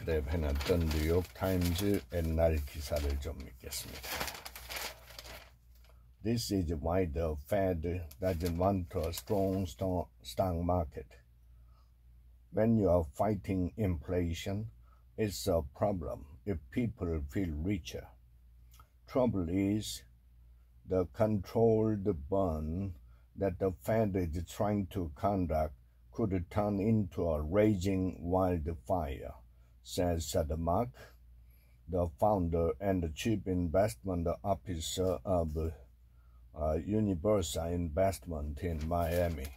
그래 해놨던 뉴욕타임즈 옛날 기사를 좀 읽겠습니다. This is why the Fed doesn't want a strong stock market. When you are fighting inflation, it's a problem if people feel richer. Trouble is, the controlled burn that the Fed is trying to conduct could turn into a raging wildfire, says Sadmark, the founder and chief investment officer of Universal Investment in Miami.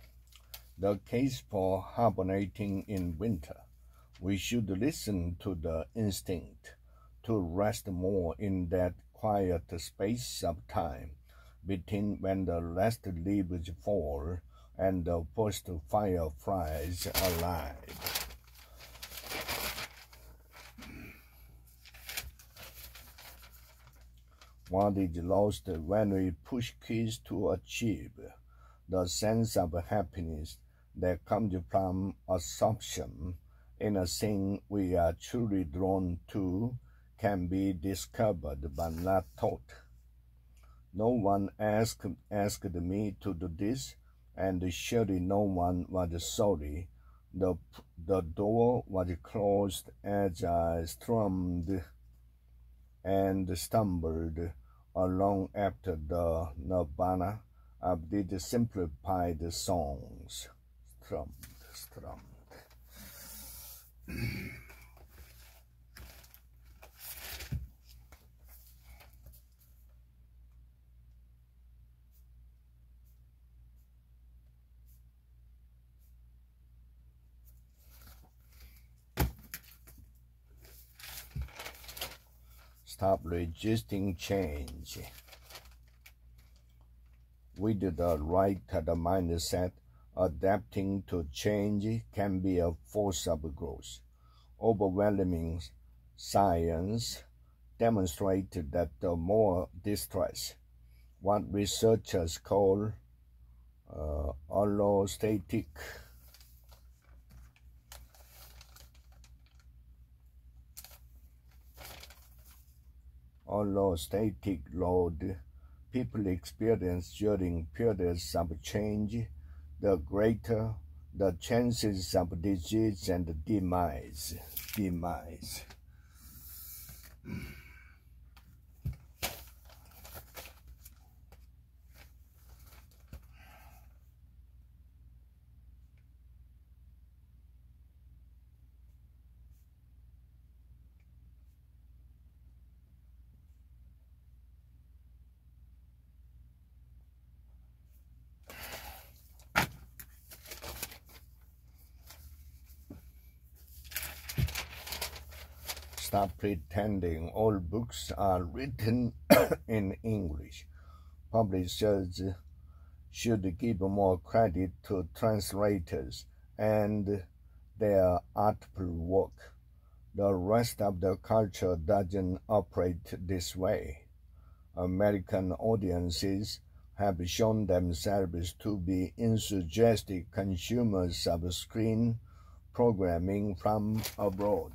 The case for hibernating in winter. We should listen to the instinct to rest more in that quiet space of time between when the last leaves fall and the first fireflies alive. What is lost when we push kids to achieve the sense of happiness that comes from absorption in a thing we are truly drawn to can be discovered but not taught. No one asked me to do this, and surely no one was sorry. The door was closed as I strummed and stumbled along after the nirvana of these simplified songs. Strummed. Stop resisting change. With the right mindset, adapting to change can be a force of growth. Overwhelming science demonstrated that the more distress, what researchers call allostatic load people experience during periods of change, the greater the chances of disease and demise. Stop pretending all books are written in English. Publishers should give more credit to translators and their artful work. The rest of the culture doesn't operate this way. American audiences have shown themselves to be enthusiastic consumers of screen programming from abroad.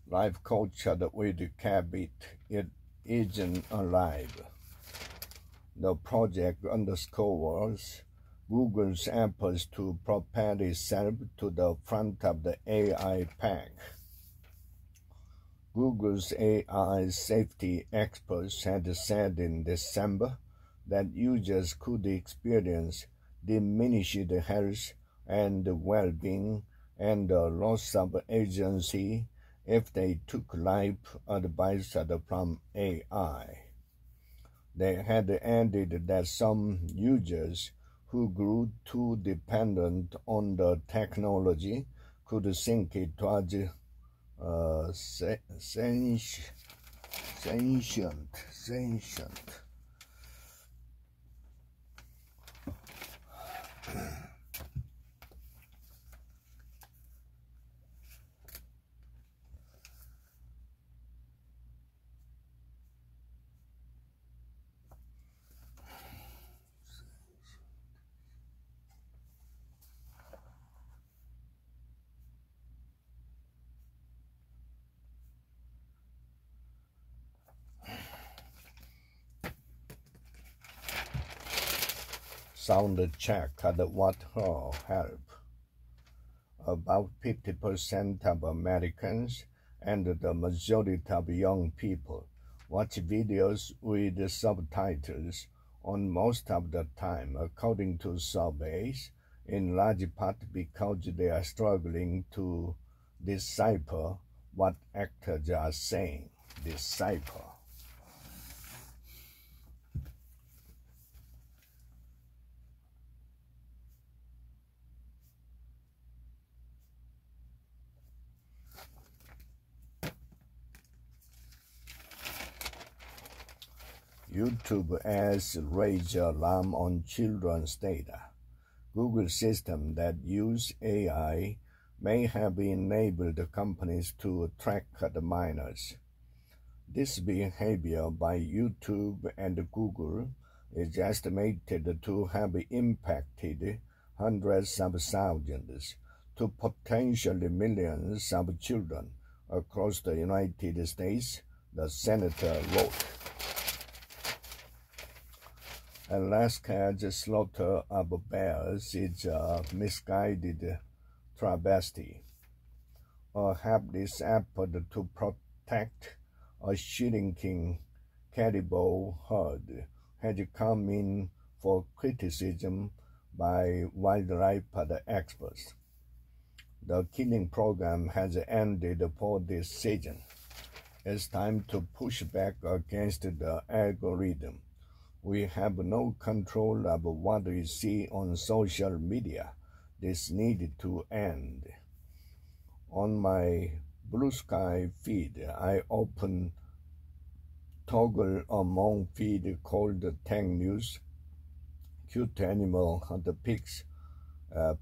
Life culture with Cabot, it isn't alive. The project underscores Google's efforts to propel itself to the front of the AI pack. Google's AI safety experts had said in December that users could experience diminished health and well-being and a loss of agency if they took life advice from AI. They had added that some users who grew too dependent on the technology could think it was sentient. Sound check what help. About 50% of Americans and the majority of young people watch videos with subtitles on most of the time, according to surveys, in large part because they are struggling to decipher what actors are saying. Decipher. YouTube ads raise alarm on children's data. Google systems that use AI may have enabled companies to track the minors. This behavior by YouTube and Google is estimated to have impacted hundreds of thousands to potentially millions of children across the United States, the senator wrote. Alaska's slaughter of bears is a misguided travesty. A hapless effort to protect a shrinking caribou herd has come in for criticism by wildlife experts. The killing program has ended for this season. It's time to push back against the algorithm. We have no control of what we see on social media. This needed to end. On my Blue Sky feed, I often toggle among feed called Tech News, Cute Animal Hunter Pics,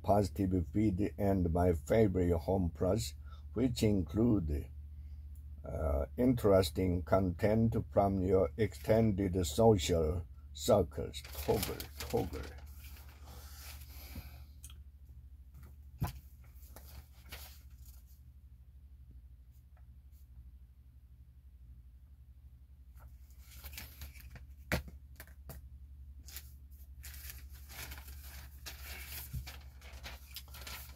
Positive Feed, and my favorite Home Plus, which include interesting content from your extended social circles. Toggle.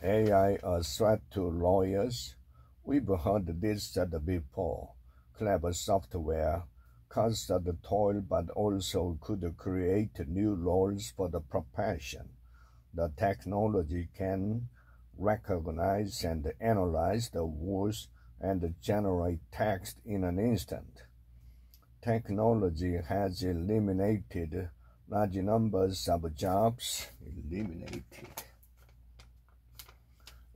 AI a threat to lawyers? We've heard this before. Clever software cuts the toil but also could create new roles for the profession. The technology can recognize and analyze the words and generate text in an instant. Technology has eliminated large numbers of jobs.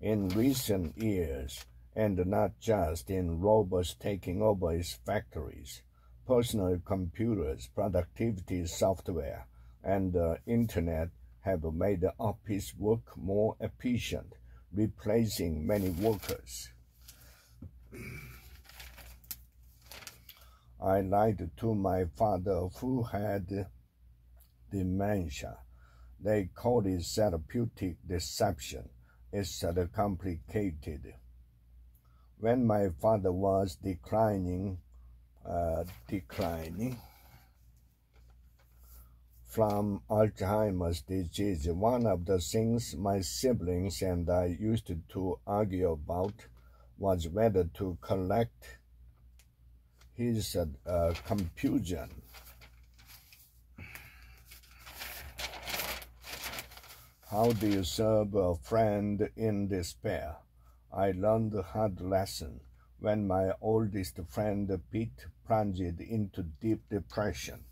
In recent years, and not just in robots taking over its factories, personal computers, productivity software, and the internet have made office work more efficient, replacing many workers. I lied to my father who had dementia. They call it therapeutic deception. It's complicated. When my father was declining from Alzheimer's disease, one of the things my siblings and I used to argue about was whether to collect his confusion. How do you serve a friend in despair? I learned a hard lesson when my oldest friend Pete plunged into deep depression.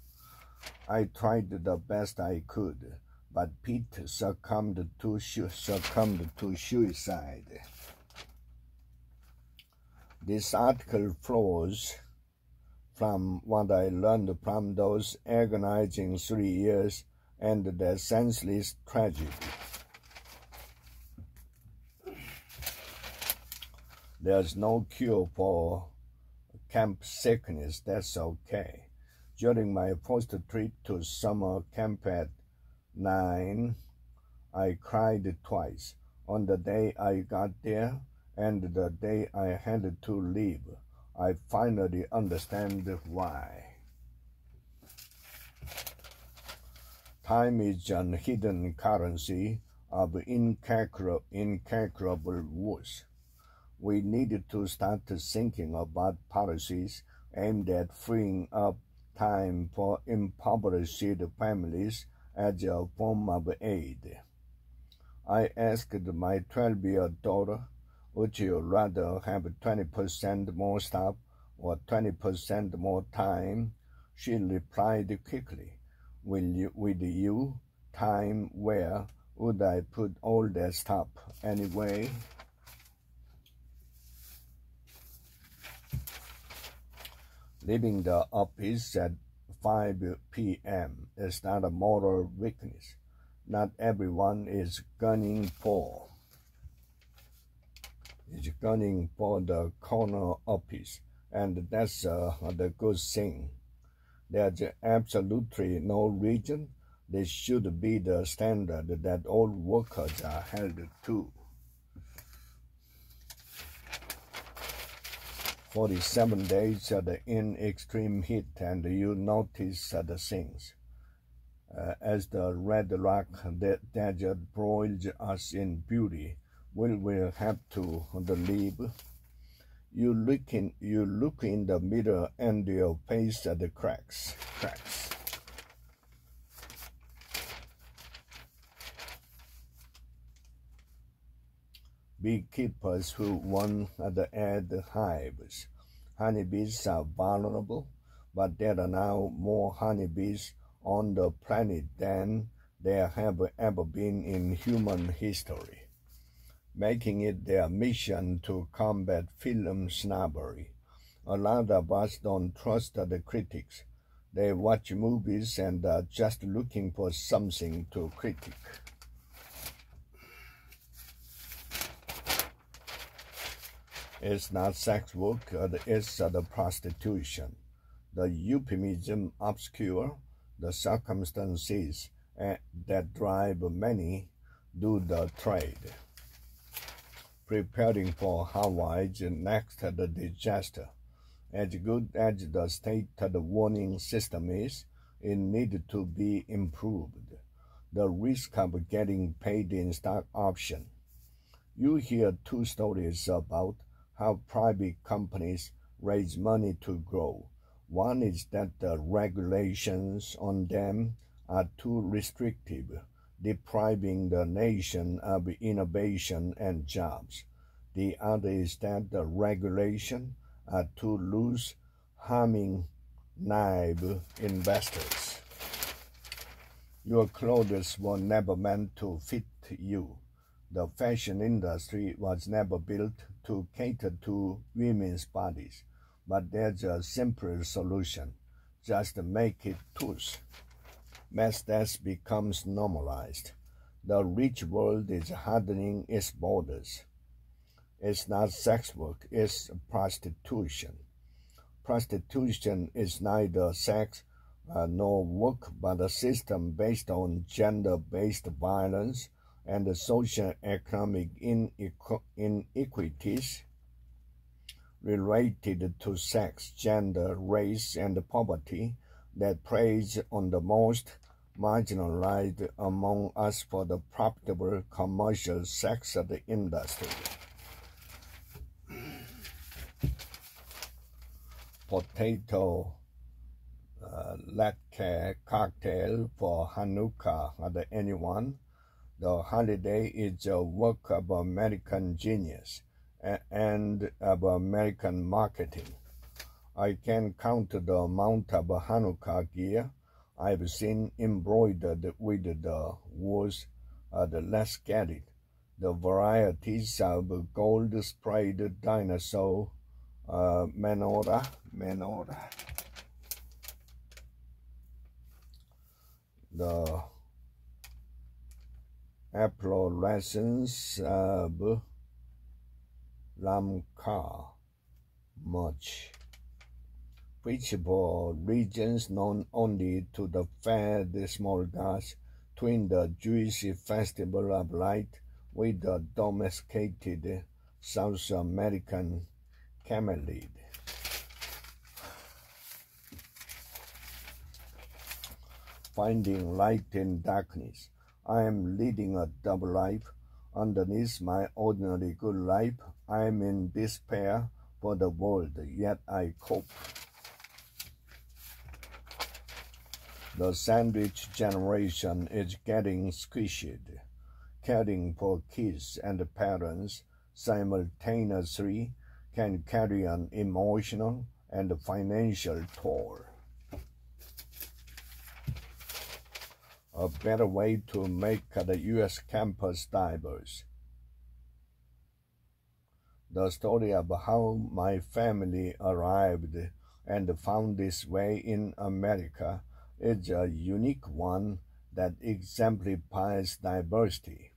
I tried the best I could, but Pete succumbed to suicide. This article flows from what I learned from those agonizing 3 years and their senseless tragedy. There's no cure for camp sickness, that's okay. During my first trip to summer camp at 9, I cried twice. On the day I got there and the day I had to leave. I finally understand why. Time is an hidden currency of incalculable worth. We needed to start thinking about policies aimed at freeing up time for impoverished families as a form of aid. I asked my 12-year-old daughter, would you rather have 20% more staff or 20% more time? She replied quickly, with you, time, where would I put all that stuff anyway? Leaving the office at 5 p.m. is not a moral weakness. Not everyone is gunning for the corner office, and that's the good thing. There's absolutely no reason this should be the standard that all workers are held to. 47 days in extreme heat, and you notice the things. As the red rock desert broils us in beauty, we will have to leave. You look in the mirror and your face at the cracks. Beekeepers who won the hives. Honeybees are vulnerable, but there are now more honeybees on the planet than there have ever been in human history, making it their mission to combat film snobbery. A lot of us don't trust the critics. They watch movies and are just looking for something to critique. It's not sex work, it's the prostitution. The euphemism obscure the circumstances that drive many do the trade. Preparing for Hawaii's next disaster. As good as the state warning system is, it needed to be improved. The risk of getting paid in stock option. You hear two stories about how private companies raise money to grow. One is that the regulations on them are too restrictive, depriving the nation of innovation and jobs. The other is that the regulations are too loose, harming naive investors. Your clothes were never meant to fit you. The fashion industry was never built to cater to women's bodies. But there's a simpler solution. Just make it loose. Mass death becomes normalized. The rich world is hardening its borders. It's not sex work, it's prostitution. Prostitution is neither sex nor work, but a system based on gender-based violence and socio-economic inequities related to sex, gender, race, and poverty that preys on the most marginalized among us for the profitable commercial sex industry. Potato latte cocktail for Hanukkah. Anyone? The holiday is a work of American genius and of American marketing. I can count the amount of Hanukkah gear I've seen embroidered with the words, let's get it. The varieties of gold-sprayed dinosaur menorah. The efflorescence of Lamka much, which for regions known only to the fed small gods, twin the Jewish festival of light with the domesticated South American camelid. finding light in darkness. I am leading a double life. Underneath my ordinary good life, I am in despair for the world, yet I cope. The sandwich generation is getting squished, caring for kids and parents simultaneously can carry an emotional and financial toll. A better way to make the U.S. campus diverse. The story of how my family arrived and found its way in America is a unique one that exemplifies diversity.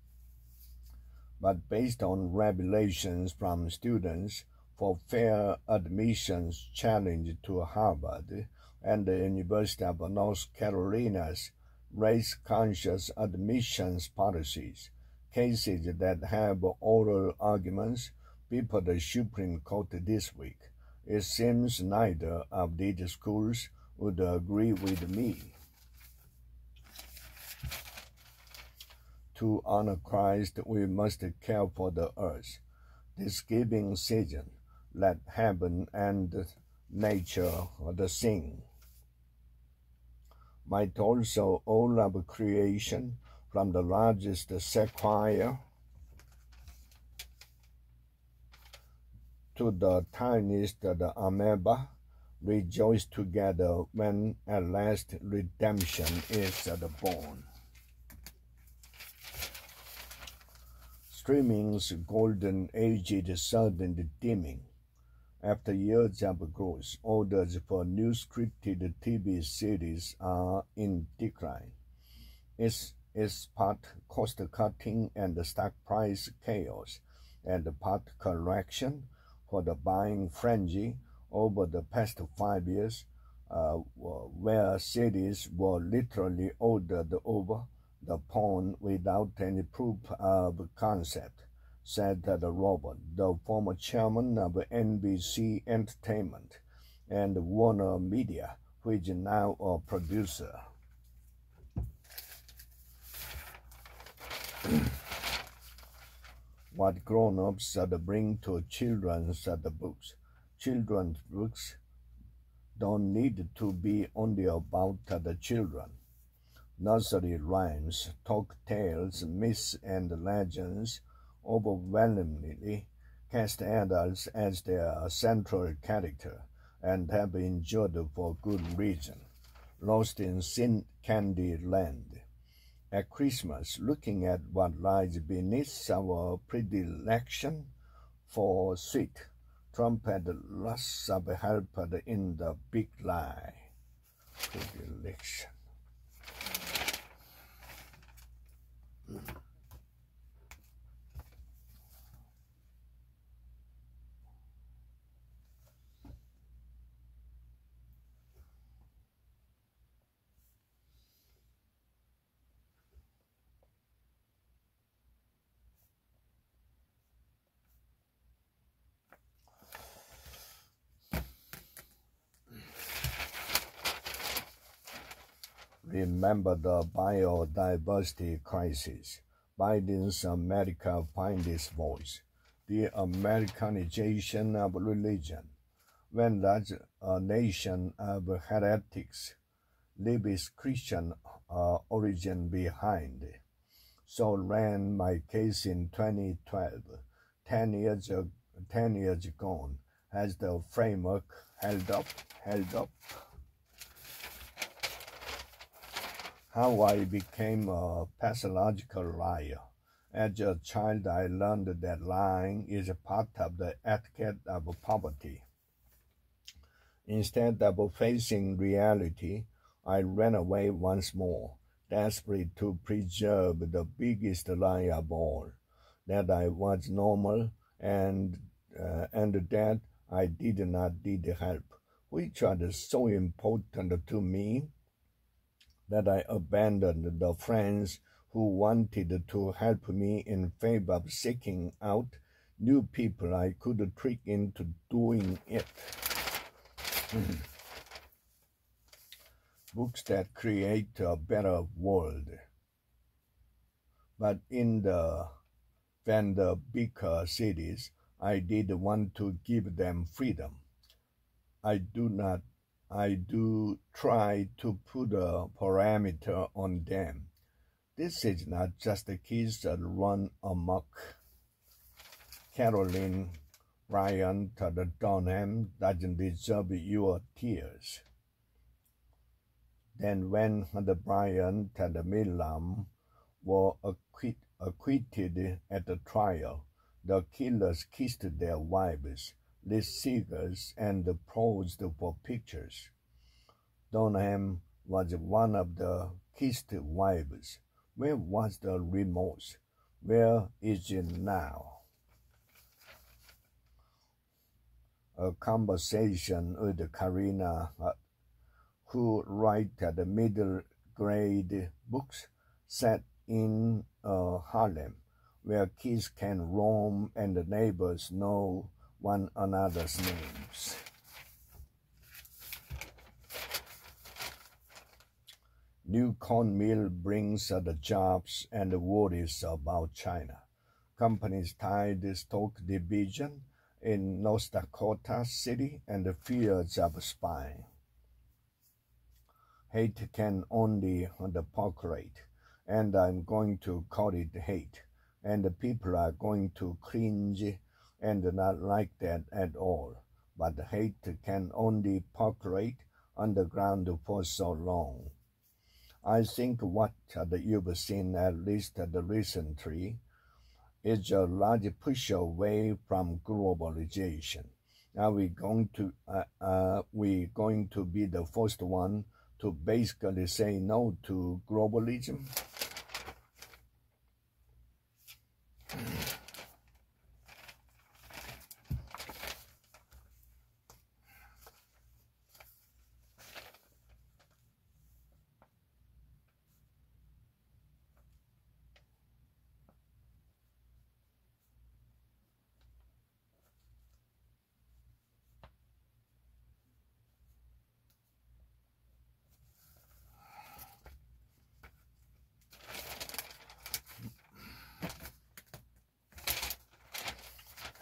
But based on revelations from students for fair admissions challenge to Harvard and the University of North Carolina's race-conscious admissions policies, cases that have oral arguments before the Supreme Court this week, it seems neither of these schools would agree with me. To honor Christ, we must care for the earth. This giving season, let heaven and nature sing. Might also all of creation, from the largest sequoia to the tiniest the amoeba, rejoice together when at last redemption is born. Streaming's golden age is suddenly dimming. After years of growth, orders for new scripted TV series are in decline. It's part cost-cutting and stock price chaos, and part correction for the buying frenzy over the past 5 years, where cities were literally ordered over the pond without any proof of concept, said Robert, the former chairman of NBC Entertainment and Warner Media, which is now a producer. What grown-ups bring to children's books. Children's books don't need to be only about the children. Nursery rhymes, folk tales, myths, and legends overwhelmingly cast adults as their central character and have endured for good reason. Lost in sin candy land. At Christmas, looking at what lies beneath our predilection for sweet, Trump had lots of help in the big lie. Predilection. Remember the biodiversity crisis. Biden's America finds its voice. The Americanization of religion. When does a nation of heretics leave its Christian origin behind? So ran my case in 2012. 10 years gone. Has the framework held up? How I became a pathological liar. As a child, I learned that lying is a part of the etiquette of poverty. Instead of facing reality, I ran away once more, desperate to preserve the biggest lie of all, that I was normal and that I did not need help, which was so important to me that I abandoned the friends who wanted to help me in favor of seeking out new people I could trick into doing it. books that create a better world. But in the bigger cities, I did want to give them freedom. I do try to put a parameter on them. This is not just the kids that run amok. Caroline Bryant Dunham doesn't deserve your tears. Then when the Bryant and the Milam were acquitted at the trial, the killers kissed their wives, lit cigars, and posed for pictures. Dunham was one of the kissed wives. Where was the remorse? Where is it now? A conversation with Karina, who writes the middle grade books set in Harlem, where kids can roam and the neighbors know one another's names. New corn mill brings the jobs and the worries about China. Companies tied the stock division in North Dakota City and the fears of spying. Hate can only percolate, and I'm going to call it hate, and the people are going to cringe and not like that at all. But hate can only percolate underground for so long. I think what you've seen, at least recently, is a large push away from globalization. Are we going to be the first one to basically say no to globalism?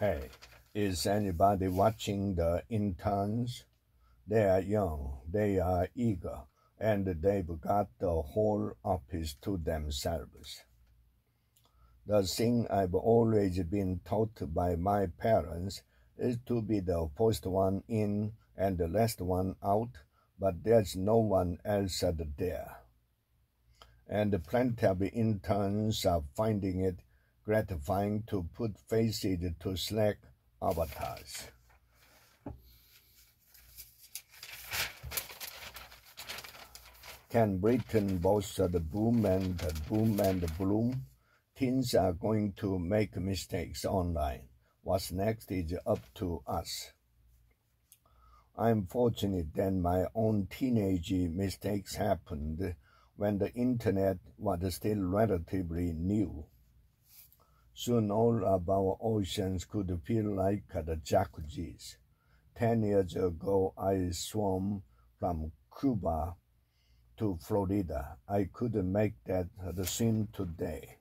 Hey, is anybody watching the interns? They are young, they are eager, and they've got the whole office to themselves. The thing I've always been taught by my parents is to be the first one in and the last one out, but there's no one else there. And plenty of interns are finding it gratifying to put faces to Slack avatars. Can Britain boast the boom and bloom? Teens are going to make mistakes online. What's next is up to us. I'm fortunate that my own teenage mistakes happened when the internet was still relatively new. Soon all of our oceans could feel like the jacuzzis. 10 years ago, I swam from Cuba to Florida. I couldn't make that the swim today.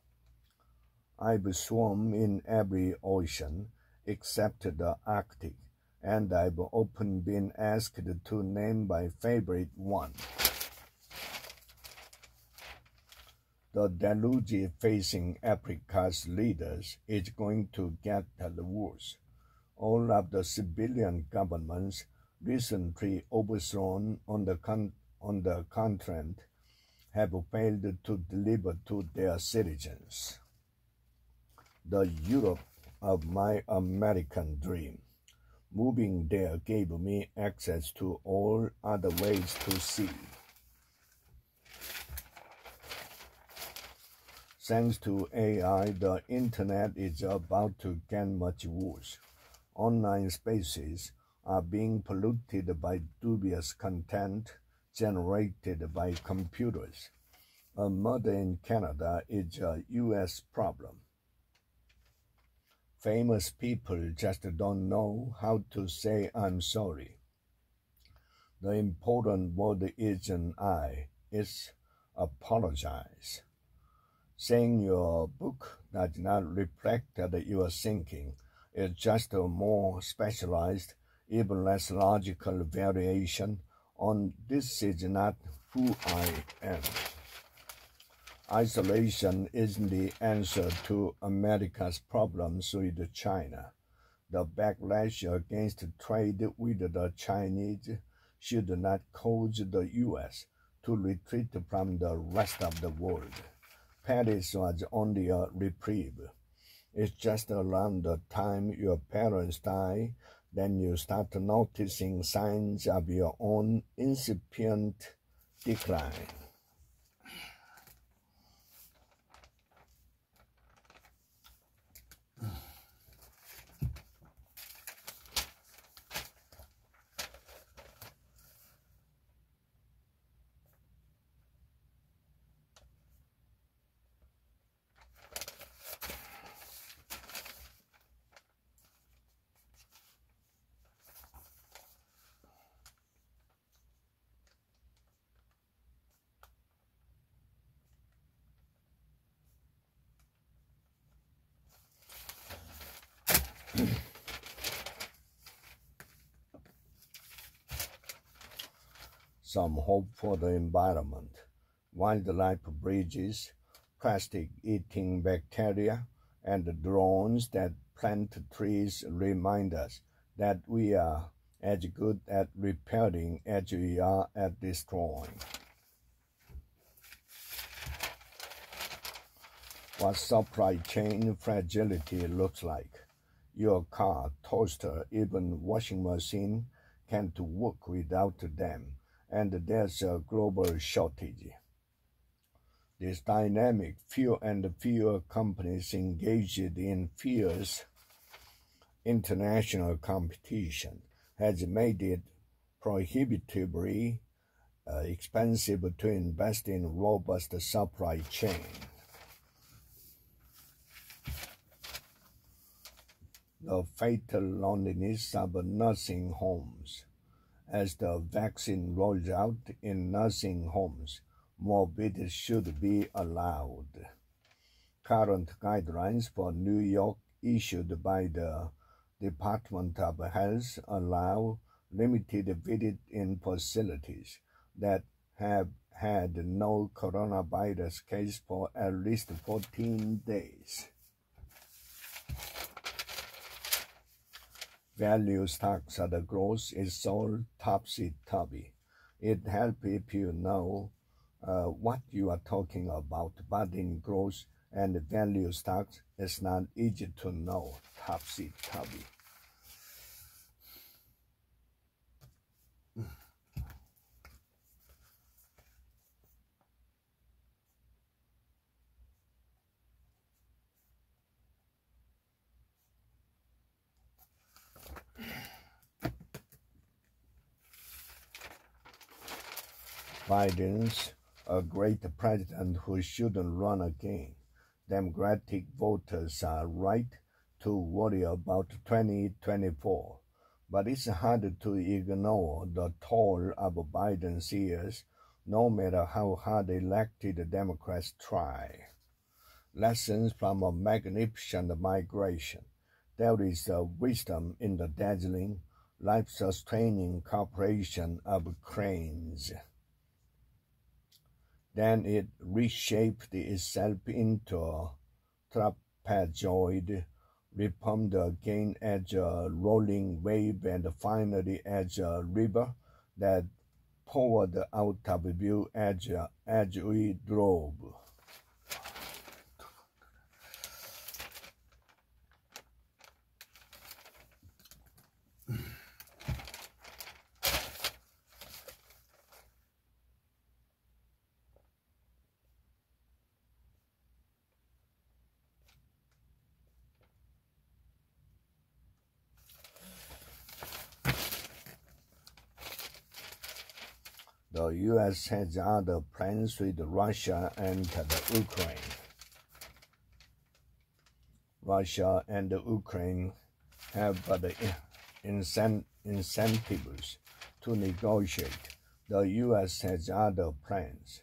I've swum in every ocean except the Arctic, and I've often been asked to name my favorite one. The deluge facing Africa's leaders is going to get worse. All of the civilian governments recently overthrown on the continent have failed to deliver to their citizens. The Europe of my American dream. Moving there gave me access to all other ways to see. Thanks to AI, the internet is about to get much worse. Online spaces are being polluted by dubious content generated by computers. A murder in Canada is a U.S. problem. Famous people just don't know how to say I'm sorry. The important word isn't it's apologize. Saying your book does not reflect your thinking is just a more specialized, even less logical variation on this is not who I am. Isolation isn't the answer to America's problems with China. The backlash against trade with the Chinese should not cause the U.S. to retreat from the rest of the world. Paris was only a reprieve. It's just around the time your parents die, then you start noticing signs of your own incipient decline. Some hope for the environment. Wildlife bridges, plastic-eating bacteria, and drones that plant trees remind us that we are as good at repairing as we are at destroying. What supply chain fragility looks like. Your car, toaster, even washing machine can't work without them, and there's a global shortage. This dynamic, fewer and fewer companies engaged in fierce international competition has made it prohibitively expensive to invest in robust supply chain. The fatal loneliness of nursing homes. As the vaccine rolls out in nursing homes, more beds should be allowed. Current guidelines for New York issued by the Department of Health allow limited visits in facilities that have had no coronavirus case for at least 14 days. Value stocks at the growth is so topsy-turvy. It helps if you know what you are talking about, but in growth and value stocks, it's not easy to know topsy-turvy. Biden's a great president who shouldn't run again. Democratic voters are right to worry about 2024, but it's hard to ignore the toll of Biden's years, no matter how hard elected Democrats try. Lessons from a magnificent migration. There is a wisdom in the dazzling, life-sustaining cooperation of cranes. Then it reshaped itself into a trapezoid, reformed again as a rolling wave, and finally as a river that poured out of view as we drove. The U.S. has other plans with Russia and the Ukraine. Russia and the Ukraine have the incentives to negotiate. The U.S. has other plans.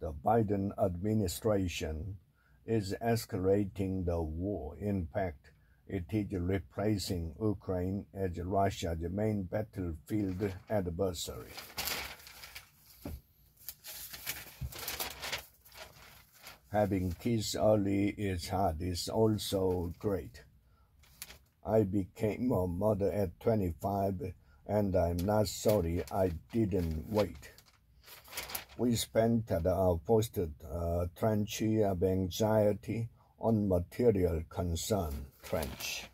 The Biden administration is escalating the war. In fact, it is replacing Ukraine as Russia's main battlefield adversary. Having kids early is hard is also great. I became a mother at 25, and I'm not sorry I didn't wait. We spent our first trench of anxiety on material concern trench.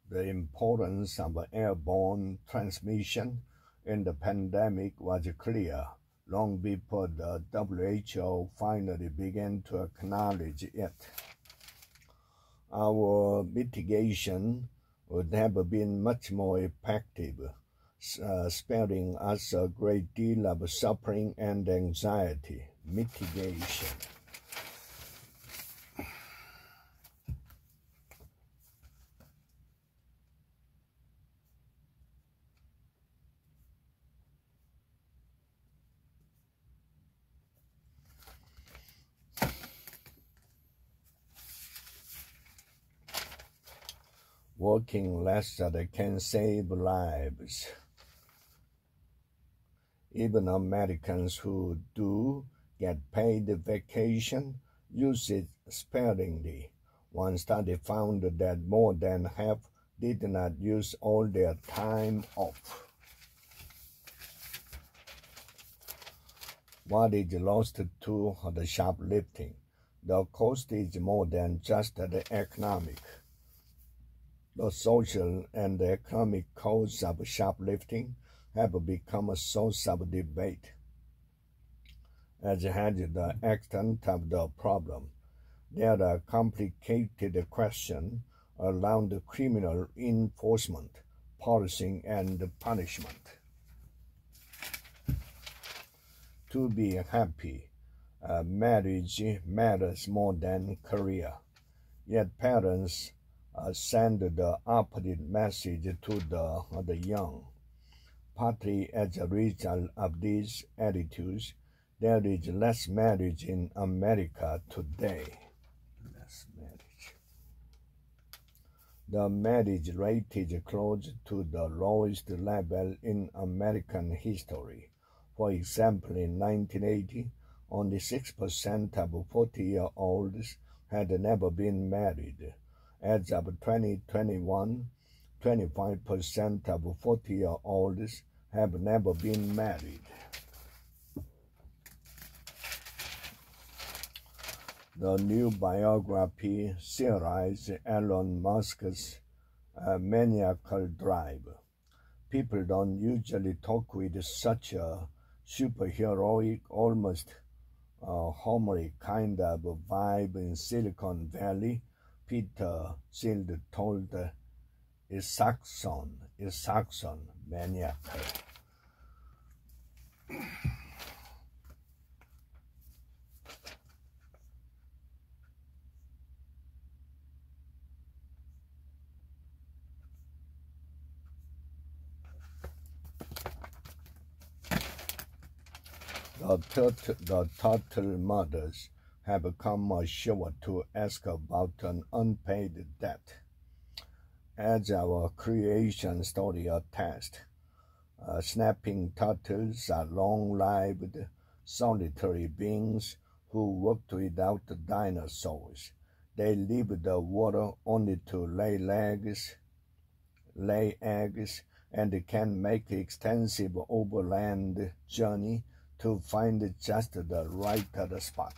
The importance of airborne transmission in the pandemic was clear long before the WHO finally began to acknowledge it. Our mitigation would have been much more effective, sparing us a great deal of suffering and anxiety. Mitigation. Working less can save lives. Even Americans who do get paid vacation use it sparingly. One study found that more than half did not use all their time off. What is lost to the shoplifting? The cost is more than just the economic. The social and economic costs of shoplifting have become a source of debate, as has the extent of the problem. There are complicated questions around criminal enforcement, policing, and punishment. To be happy, marriage matters more than career. Yet parents send the opposite message to the young. Partly as a result of these attitudes, there is less marriage in America today. Less marriage. The marriage rate is close to the lowest level in American history. For example, in 1980, only 6% of 40-year-olds had never been married. As of 2021, 25% of 40-year-olds have never been married. The new biography theorizes Elon Musk's maniacal drive. People don't usually talk with such a superheroic, almost Homeric kind of vibe in Silicon Valley. Peter Thiel told Isaacson, maniacal. The turtle mothers have come ashore to ask about an unpaid debt. As our creation story attests, snapping turtles are long-lived, solitary beings who worked without the dinosaurs. They leave the water only to lay eggs, and can make extensive overland journey to find just the right spot.